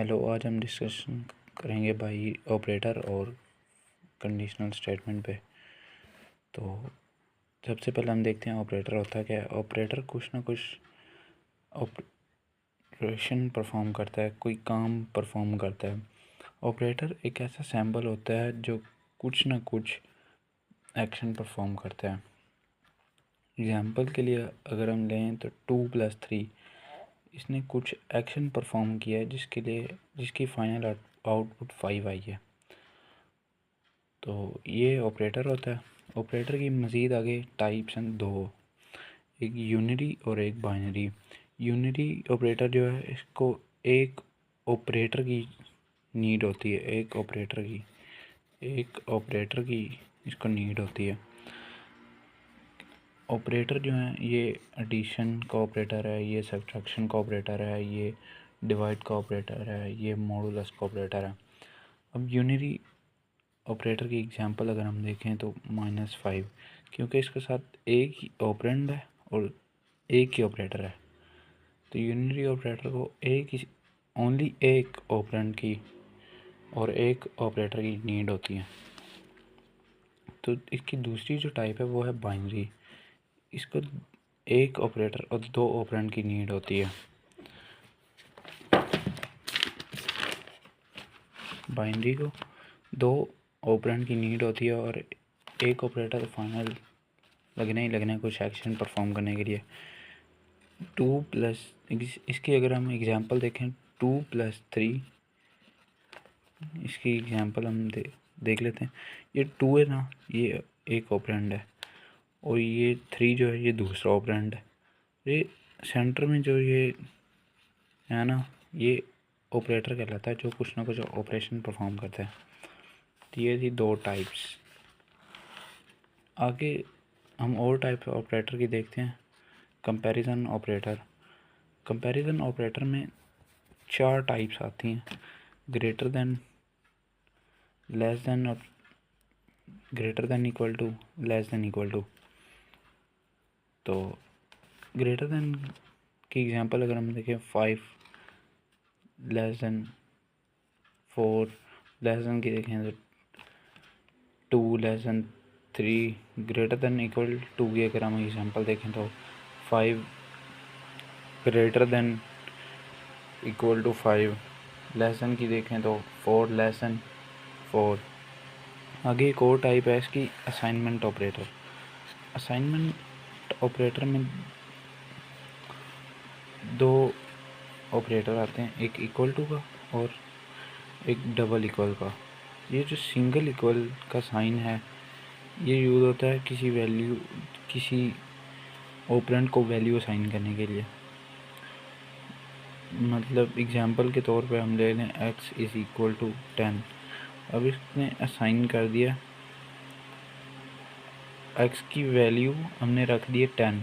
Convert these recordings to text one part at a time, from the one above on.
Hello, आज हम discussion करेंगे बाई ऑपरेटर और कंडीशनल स्टेटमेंट पे। तो सबसे पहले हम देखते हैं ऑपरेटर होता क्या है। ऑपरेटर कुछ ना कुछ ऑपरेशन परफॉर्म करता है, कोई काम परफॉर्म करता है। ऑपरेटर एक ऐसा सैम्बल होता है जो कुछ ना कुछ एक्शन परफॉर्म करता है। एग्जाम्पल के लिए अगर हम लें तो 2+3, इसने कुछ एक्शन परफॉर्म किया है जिसकी फाइनल आउटपुट 5 आई है। तो ये ऑपरेटर होता है। ऑपरेटर की मज़ीद आगे टाइप्स हैं दो, एक यूनिटी और एक बाइनरी। यूनिटी ऑपरेटर जो है, इसको एक ऑपरेटर की नीड होती है, एक ऑपरेटर की इसको नीड होती है। ऑपरेटर जो है ये एडिशन का ऑपरेटर है, ये सब्ट्रैक्शन का ऑपरेटर है, ये डिवाइड का ऑपरेटर है, ये मॉडुलस का ऑपरेटर है। अब यूनिटी ऑपरेटर की एग्जांपल अगर हम देखें तो -5, क्योंकि इसके साथ एक ही ऑपरेंड है और एक ही ऑपरेटर है। तो यूनिटी ऑपरेटर को ओनली एक ऑपरेंड की और एक ऑपरेटर की नीड होती है। तो इसकी दूसरी जो टाइप है वो है बाइनरी। इसको एक ऑपरेटर और दो ऑपरेंड की नीड होती है। बाइनरी को दो ऑपरेंड की नीड होती है और एक ऑपरेटर फाइनल लगना है कुछ एक्शन परफॉर्म करने के लिए। 2+ इसकी अगर हम एग्जांपल देखें 2+3, इसकी एग्जांपल हम देख लेते हैं। ये 2 है ना, ये एक ऑपरेंड है और ये 3 जो है ये दूसरा ऑपरेंड है। ये सेंटर में जो ये है ना, ये ऑपरेटर कहलाता है जो कुछ ना कुछ ऑपरेशन परफॉर्म करता है। तो ये थी दो टाइप्स। आगे हम और टाइप ऑपरेटर की देखते हैं। Comparison operator. कंपैरिजन ऑपरेटर में 4 टाइप्स आती हैं: ग्रेटर देन, लेस देन और greater than equal to, less than equal to. तो ग्रेटर देन की एग्जांपल अगर हम देखें 5, लेस देन 4, लेस देन की देखें तो 2, less than 3, greater than equal to की अगर हम एग्जांपल देखें तो 5 greater than equal to 5, less than की देखें तो 4 लेस देन 4। आगे एक और टाइप है इसकी, असाइनमेंट ऑपरेटर। असाइनमेंट ऑपरेटर में दो ऑपरेटर आते हैं, एक इक्वल टू का और एक डबल इक्वल का। ये जो सिंगल इक्वल का साइन है ये यूज़ होता है किसी ऑपरेंड को वैल्यू असाइन करने के लिए। मतलब एग्जांपल के तौर पे हम ले लें x = 10। अब इसने असाइन कर दिया, x की वैल्यू हमने रख दी है 10,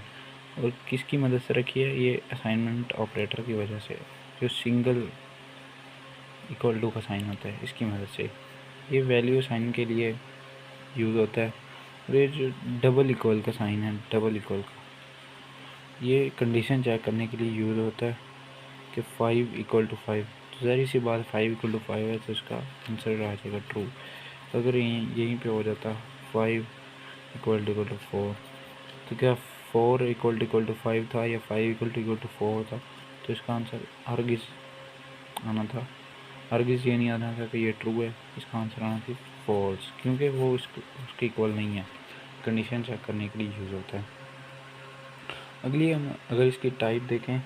और किसकी मदद से रखी है, ये असाइनमेंट ऑपरेटर की वजह से, जो सिंगल इक्वल टू का साइन होता है इसकी मदद से ये वैल्यू असाइन के लिए यूज़ होता है। और ये जो डबल इक्वल का साइन है, डबल इक्वल का, ये कंडीशन चेक करने के लिए यूज़ होता है कि 5 = 5। तो ज़ाहिर सी बात 5 = 5 है तो इसका आंसर आ जाएगा ट्रू। अगर यहीं पे हो जाता 5 = 4, तो क्या 4 = 5 था या 5 = 4 था, तो इसका आंसर हरगिज़ आना था, हरगिज़ ये नहीं आना था कि ये ट्रू है। इसका आंसर आना थी फॉल्स, क्योंकि वो उसके इक्वल नहीं है। कंडीशन चेक करने के लिए यूज़ होता है। अगली हम अगर इसकी टाइप देखें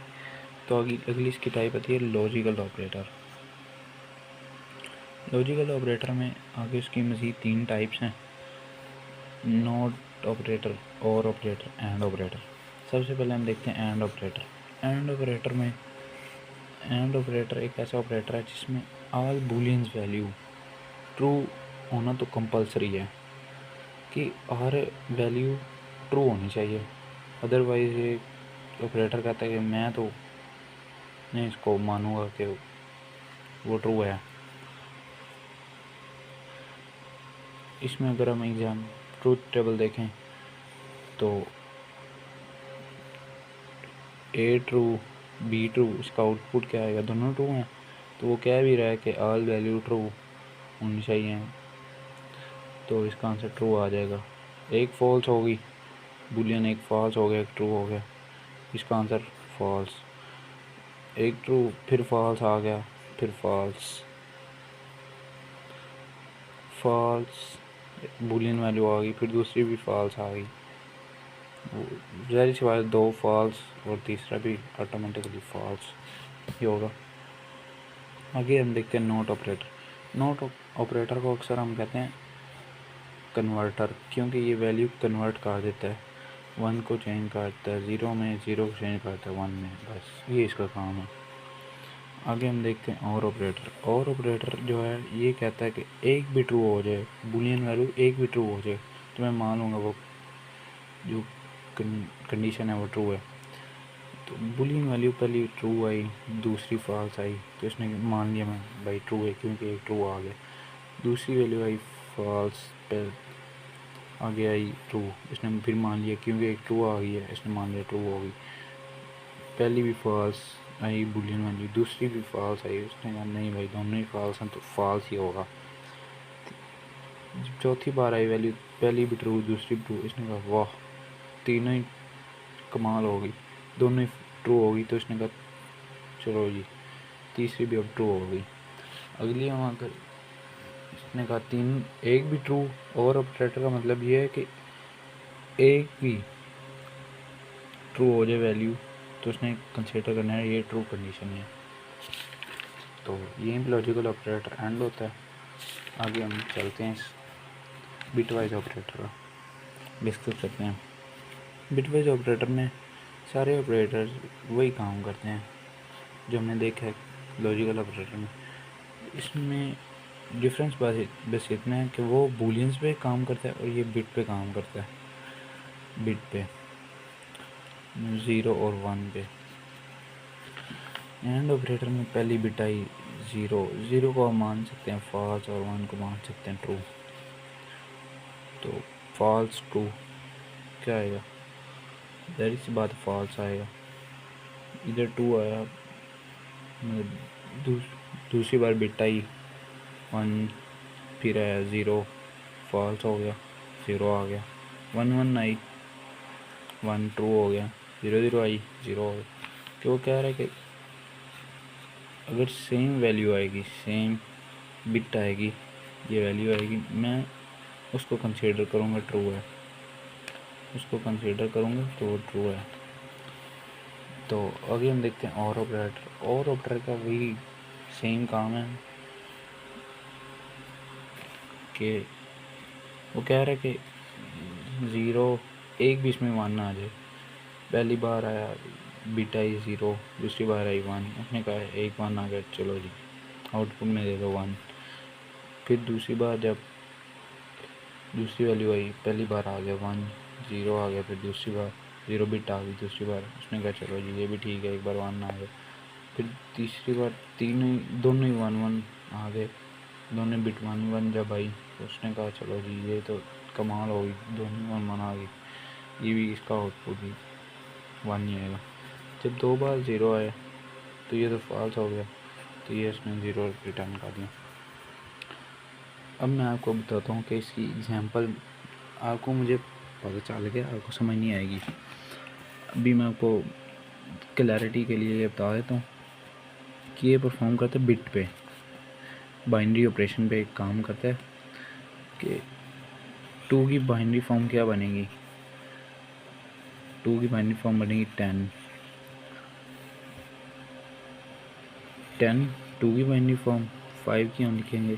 तो अगली इसकी टाइप आती है लॉजिकल ऑपरेटर। लॉजिकल ऑपरेटर में आगे इसकी मज़ीद 3 टाइप्स हैं: नॉट ऑपरेटर, और ऑपरेटर, एंड ऑपरेटर। सबसे पहले हम देखते हैं एंड ऑपरेटर। एंड ऑपरेटर एक ऐसा ऑपरेटर है जिसमें ऑल बूलियंस वैल्यू ट्रू होना तो कंपलसरी है, कि हर वैल्यू ट्रू होनी चाहिए। अदरवाइज़ ये ऑपरेटर कहता है कि मैं तो नहीं इसको मानूंगा कि वो ट्रू है। इसमें अगर हम ट्रूथ टेबल देखें तो A ट्रू, B ट्रू, इसका आउटपुट क्या आएगा, दोनों ट्रू हैं। तो वो कह भी रहा है कि ऑल वैल्यू ट्रू होनी चाहिए, तो इसका आंसर ट्रू आ जाएगा। एक फॉल्स होगी बुलियन, एक फॉल्स हो गया, एक ट्रू हो गया, इसका आंसर फॉल्स। एक ट्रू फिर फॉल्स आ गया, फिर फॉल्स, फॉल्स बुलियन वैल्यू आ गई, फिर दूसरी भी फॉल्स आ गई। ज़ाहिर सी बात, दो फॉल्स और तीसरा भी ऑटोमेटिकली फॉल्स ही होगा। आगे हम देखते हैं नोट ऑपरेटर। नोट ऑपरेटर को अक्सर हम कहते हैं कन्वर्टर, क्योंकि ये वैल्यू कन्वर्ट कर देता है, 1 को चेंज करता है 0 में, 0 को चेंज करता है 1 में, बस ये इसका काम है। आगे हम देखते हैं और ऑपरेटर। और ऑपरेटर जो है ये कहता है कि एक भी ट्रू हो जाए, बुलियन वैल्यू एक भी ट्रू हो जाए तो मैं मान लूँगा वो जो कंडीशन है वो ट्रू है। तो बुलियन वैल्यू पहली ट्रू आई, दूसरी फॉल्स आई, तो इसने मान लिया मैं भाई ट्रू है क्योंकि एक ट्रू आ गया। दूसरी वैल्यू आई फॉल्स, पे आगे आई ट्रू, इसने फिर मान लिया क्योंकि एक ट्रू आ गई है, इसने मान लिया ट्रू हो गई। पहली भी फॉल्स आई बुलियन वैल्यू, दूसरी भी फॉल्स आई, उसने कहा नहीं भाई दोनों ही फॉल्स हैं तो फॉल्स ही होगा। जब चौथी बार आई वैल्यू, पहली भी ट्रू दूसरी भी ट्रू, इसने कहा वाह तीनों ही कमाल हो गई, दोनों ही ट्रू हो गई, तो इसने कहा चलो जी तीसरी भी अब ट्रू हो गई। अगली हम आकर इसने कहा तीन एक भी ट्रू। और ऑपरेटर का मतलब ये है कि एक भी ट्रू हो जाए वैल्यू तो उसने कंसीडर करना है ये ट्रू कंडीशन है। तो यहीं पर लॉजिकल ऑपरेटर एंड होता है। आगे हम चलते हैं बिटवाइज ऑपरेटर डिस्कस करते हैं। बिटवाइज ऑपरेटर में सारे ऑपरेटर वही काम करते हैं जो हमने देखा है लॉजिकल ऑपरेटर में। इसमें डिफरेंस बस इतना है कि वो बूलियंस पे काम करता है और ये बिट पे काम करता है। बिट पे 0 और 1 पे। एंड ऑपरेटर में पहली बिट आई 0 को हम मान सकते हैं फॉल्स और 1 को मान सकते हैं ट्रू। तो फॉल्स ट्रू क्या आएगा, ज़ाहिर सी बात फॉल्स आएगा। इधर 2 आया, दूसरी बार बिट आई 1, फिर आया 0, फॉल्स हो गया, 0 आ गया। 1 1 आई, 1 ट्रू हो गया, 0 0 आई, 0 हो गया। तो वो कह रहा है कि अगर सेम वैल्यू आएगी, सेम बिट आएगी, ये वैल्यू आएगी, मैं उसको कंसीडर करूँगा ट्रू है, उसको कंसीडर करूँगा तो वो ट्रू है। तो अभी हम देखते हैं और ऑपरेटर। और ऑपरेटर का वही सेम काम है कि वो कह रहा है कि 0 एक भी इसमें 1 ना आ जाए। पहली बार आया बिट आई 0, दूसरी बार आई 1, उसने कहा एक 1 आ गया, चलो जी आउटपुट में दे दो 1। फिर दूसरी बार जब दूसरी वैल्यू आई, पहली बार आ गया 1, 0 आ गया, फिर दूसरी बार 0 बिट आ गई, दूसरी बार उसने कहा चलो जी ये भी ठीक है, एक बार 1 आ गया। फिर तीसरी बार दोनों ही 1 1 आ गए, दोनों बिट 1 1 जब आई तो उसने कहा चलो जी ये तो कमाल हो गई, दोनों 1 1 आ गई, ये भी इसका आउटपुट भी 1 ही आएगा। जब 2 बार 0 आए तो ये तो फॉल्स हो गया, तो ये इसने 0 रिटर्न कर दिया। अब मैं आपको बताता हूँ कि इसकी एग्जांपल आपको मुझे पता चल गया, आपको समझ नहीं आएगी। अभी मैं आपको क्लैरिटी के लिए ये बता देता हूँ कि ये परफॉर्म करता है बिट पे, बाइनरी ऑपरेशन पे एक काम करता है कि 2 की बाइनरी फॉर्म क्या बनेगी, 2 की बाइनरी फॉर्म बनेगी 10। 2 की बाइनरी फॉर्म 5 की हम लिखेंगे,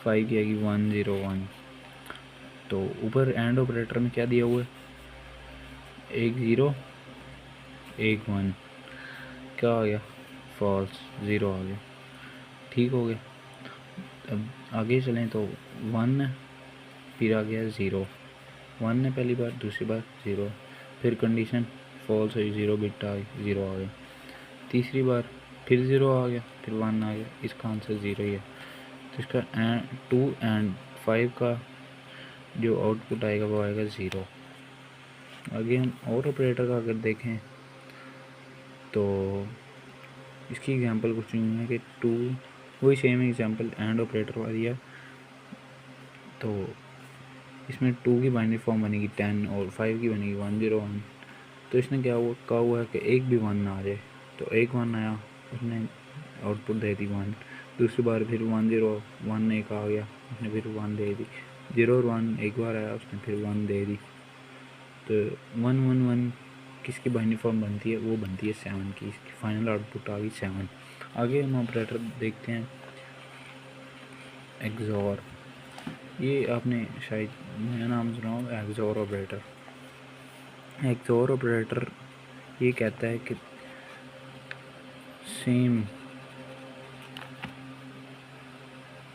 5 की आएगी 1 0 1। तो ऊपर एंड ऑपरेटर में क्या दिया हुआ है, एक 0 एक 1, क्या आ गया फॉल्स, 0 आ गया, ठीक हो गया। अब आगे चलें तो 1 है, फिर आ गया 0, 1 है पहली बार, दूसरी बार 0, फिर कंडीशन फॉल्स हुई, 0 बिट आ गई, 0 आ गया। तीसरी बार फिर 0 आ गया, फिर 1 आ गया, इसका आंसर 0 ही है। तो इसका 2 एंड 5 का जो आउटपुट आएगा वो आएगा 0। आगे हम और ऑपरेटर का अगर देखें तो इसकी एग्जांपल कुछ नहीं है कि 2 वही सेम एग्जांपल एंड ऑपरेटर वाला दिया, तो इसमें 2 की बाइनरी फॉर्म बनेगी 10 और 5 की बनेगी 101। तो इसने क्या हुआ है कि एक भी 1 ना आ जाए, तो एक 1 आया, उसने आउटपुट दे दी 1। दूसरी बार फिर 101 एक आ गया, उसने फिर 1 दे दी। 0 और 1 एक बार आया, उसने फिर 1 दे दी। तो 111 किसकी बाइनरी फॉर्म बनती है? वो बनती है 7 की। इसकी फाइनल आउटपुट आ गई 7। आगे हम ऑपरेटर देखते हैं एक्सॉर। ये आपने शायद नया नाम सुना हो, एक्सॉर ऑपरेटर। एक्सॉर ऑपरेटर ये कहता है कि सेम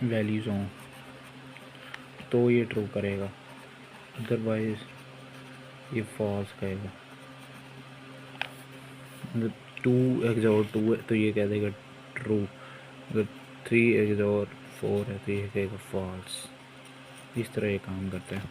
वैल्यूज़ हों तो ये ट्रू करेगा, अदरवाइज ये फॉल्स कहेगा। मतलब 2 एक्सॉर 2 है तो ये कह देगा ट्रू, अगर 3 एक्सॉर 4 है तो ये कहेगा फॉल्स। इस तरह ये काम करता है।